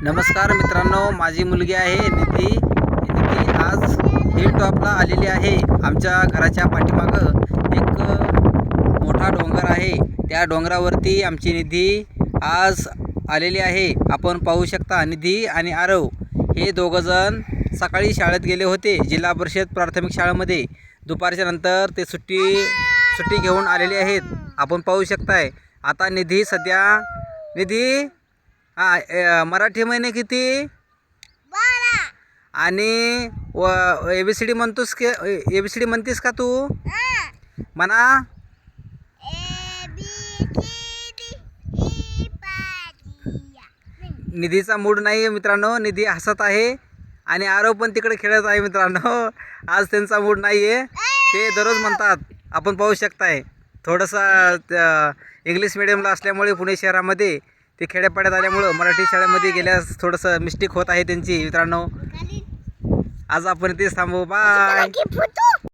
नमस्कार मित्रांनो, माझी मुलगी आहे निधी. निधी आज हिल टॉपला आलेली आहे. आमच्या घराच्या पाठीमागं एक मोठा डोंगर आहे. त्या डोंगरावरती आमची निधी आज आलेली आहे. आपण पाहू शकता, निधी आणि आरव हे दोघंजण सकाळी शाळेत गेले होते, जिल्हा परिषद प्राथमिक शाळेमध्ये. दुपारच्या नंतर ते सुट्टी घेऊन आलेले आहेत. आपण पाहू शकताय. आता निधी निधी मराठी महिने किती? 12. आणि ABCD म्हणतोस की ABCD म्हणतेस का तू? म्हणा. निधीचा मूड नाही आहे मित्रांनो. निधी हसत आहे आणि आरव पण तिकडे खेळत आहे मित्रांनो. आज त्यांचा मूड नाही आहे. ते दररोज म्हणतात. आपण पाहू शकताय. थोडंसं इंग्लिश मिडियमला असल्यामुळे पुणे शहरामध्ये ते खेड्यापाड्यात आल्यामुळं मराठी शाळेमध्ये गेल्यास थोडंसं मिस्टेक होत आहे त्यांची मित्रांनो. आज आपण इथेच थांबू. बाय.